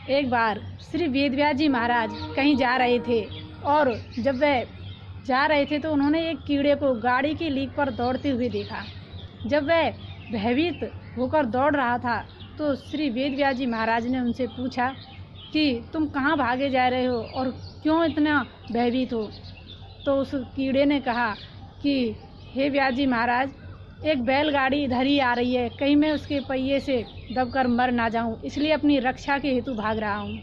एक बार श्री वेदव्यास जी महाराज कहीं जा रहे थे और जब वह जा रहे थे तो उन्होंने एक कीड़े को गाड़ी की लीक पर दौड़ते हुए देखा। जब वह भयभीत होकर दौड़ रहा था तो श्री वेदव्यास जी महाराज ने उनसे पूछा कि तुम कहाँ भागे जा रहे हो और क्यों इतना भयभीत हो। तो उस कीड़े ने कहा कि हे व्यास जी महाराज, एक बैलगाड़ी इधर ही आ रही है, कहीं मैं उसके पहिए से दबकर मर ना जाऊं, इसलिए अपनी रक्षा के हेतु भाग रहा हूं।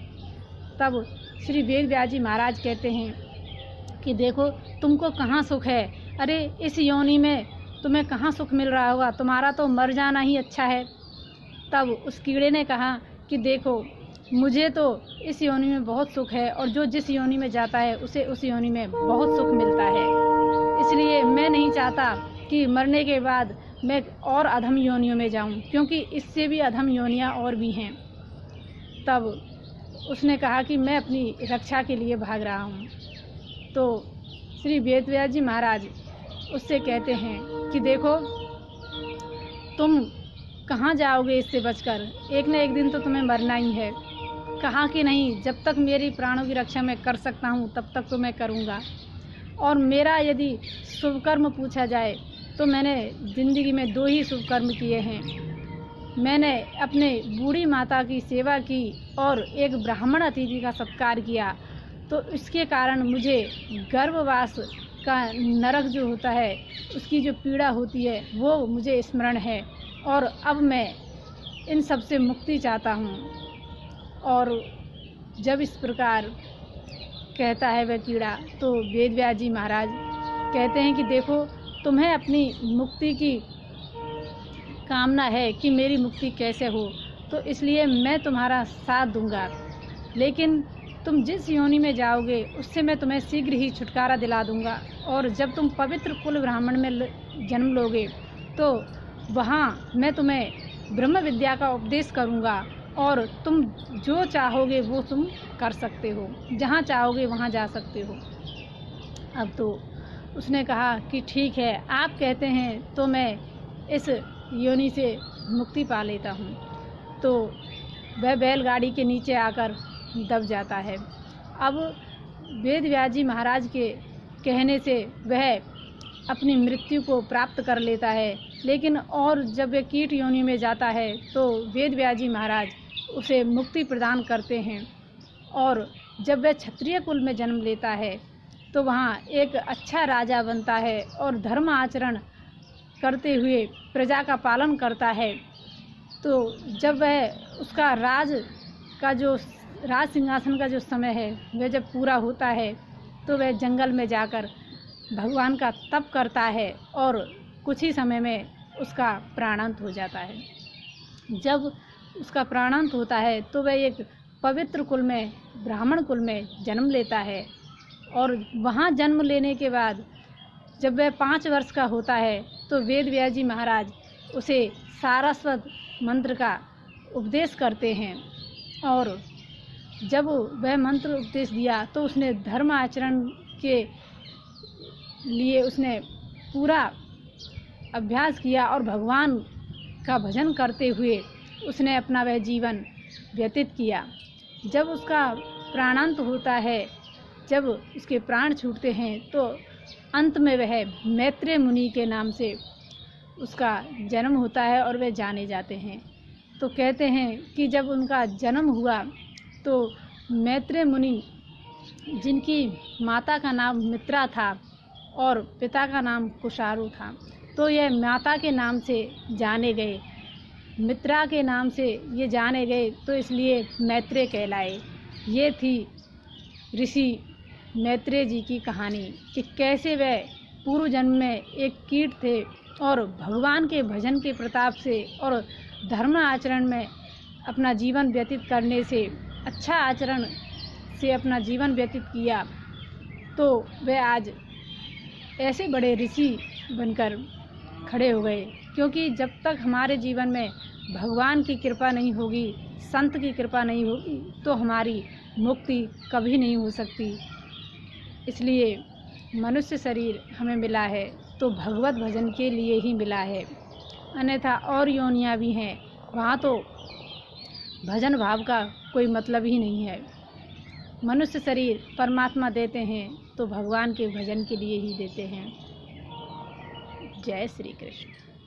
तब श्री वेदव्यास जी महाराज कहते हैं कि देखो तुमको कहाँ सुख है, अरे इस योनि में तुम्हें कहाँ सुख मिल रहा होगा, तुम्हारा तो मर जाना ही अच्छा है। तब उस कीड़े ने कहा कि देखो मुझे तो इस योनि में बहुत सुख है और जो जिस योनि में जाता है उसे उस योनि में बहुत सुख मिलता है, इसलिए मैं नहीं चाहता कि मरने के बाद मैं और अधम योनियों में जाऊं, क्योंकि इससे भी अधम योनियां और भी हैं। तब उसने कहा कि मैं अपनी रक्षा के लिए भाग रहा हूं। तो श्री वेदव्यास जी महाराज उससे कहते हैं कि देखो तुम कहाँ जाओगे इससे बचकर, एक न एक दिन तो तुम्हें मरना ही है। कहा कि नहीं, जब तक मेरी प्राणों की रक्षा मैं कर सकता हूँ तब तक तो मैं करूँगा। और मेरा यदि शुभ कर्म पूछा जाए तो मैंने ज़िंदगी में 2 ही शुभ कर्म किए हैं। मैंने अपने बूढ़ी माता की सेवा की और एक ब्राह्मण अतिथि का सत्कार किया, तो इसके कारण मुझे गर्भवास का नरक जो होता है उसकी जो पीड़ा होती है वो मुझे स्मरण है और अब मैं इन सब से मुक्ति चाहता हूँ। और जब इस प्रकार कहता है वह कीड़ा तो वेदव्यास जी महाराज कहते हैं कि देखो तुम्हें अपनी मुक्ति की कामना है कि मेरी मुक्ति कैसे हो, तो इसलिए मैं तुम्हारा साथ दूंगा, लेकिन तुम जिस योनि में जाओगे उससे मैं तुम्हें शीघ्र ही छुटकारा दिला दूंगा। और जब तुम पवित्र कुल ब्राह्मण में जन्म लोगे तो वहाँ मैं तुम्हें ब्रह्म विद्या का उपदेश करूंगा और तुम जो चाहोगे वो तुम कर सकते हो, जहाँ चाहोगे वहाँ जा सकते हो। अब तो उसने कहा कि ठीक है, आप कहते हैं तो मैं इस योनि से मुक्ति पा लेता हूँ। तो वह बैलगाड़ी के नीचे आकर दब जाता है। अब वेदव्यास जी महाराज के कहने से वह अपनी मृत्यु को प्राप्त कर लेता है, लेकिन और जब वह कीट योनि में जाता है तो वेदव्यास जी महाराज उसे मुक्ति प्रदान करते हैं। और जब वह क्षत्रिय कुल में जन्म लेता है तो वहाँ एक अच्छा राजा बनता है और धर्म आचरण करते हुए प्रजा का पालन करता है। तो जब वह उसका राज सिंहासन का जो समय है वह जब पूरा होता है तो वह जंगल में जाकर भगवान का तप करता है और कुछ ही समय में उसका प्राणांत हो जाता है। जब उसका प्राणांत होता है तो वह एक पवित्र कुल में ब्राह्मण कुल में जन्म लेता है और वहाँ जन्म लेने के बाद जब वह 5 वर्ष का होता है तो वेदव्यास जी महाराज उसे सारस्वत मंत्र का उपदेश करते हैं। और जब वह मंत्र उपदेश दिया तो उसने धर्म आचरण के लिए उसने पूरा अभ्यास किया और भगवान का भजन करते हुए उसने अपना वह जीवन व्यतीत किया। जब उसका प्राणांत होता है, जब उसके प्राण छूटते हैं तो अंत में वह मैत्रेय मुनि के नाम से उसका जन्म होता है और वे जाने जाते हैं। तो कहते हैं कि जब उनका जन्म हुआ तो मैत्रेय मुनि, जिनकी माता का नाम मित्रा था और पिता का नाम कुशारु था, तो यह माता के नाम से जाने गए, मित्रा के नाम से ये जाने गए, तो इसलिए मैत्रेय कहलाए। ये थी ऋषि मैत्रेय जी की कहानी कि कैसे वह पूर्व जन्म में एक कीट थे और भगवान के भजन के प्रताप से और धर्म आचरण में अपना जीवन व्यतीत करने से, अच्छा आचरण से अपना जीवन व्यतीत किया, तो वह आज ऐसे बड़े ऋषि बनकर खड़े हो गए। क्योंकि जब तक हमारे जीवन में भगवान की कृपा नहीं होगी, संत की कृपा नहीं होगी, तो हमारी मुक्ति कभी नहीं हो सकती। इसलिए मनुष्य शरीर हमें मिला है तो भगवत भजन के लिए ही मिला है, अन्यथा और योनियाँ भी हैं, वहाँ तो भजन भाव का कोई मतलब ही नहीं है। मनुष्य शरीर परमात्मा देते हैं तो भगवान के भजन के लिए ही देते हैं। जय श्री कृष्ण।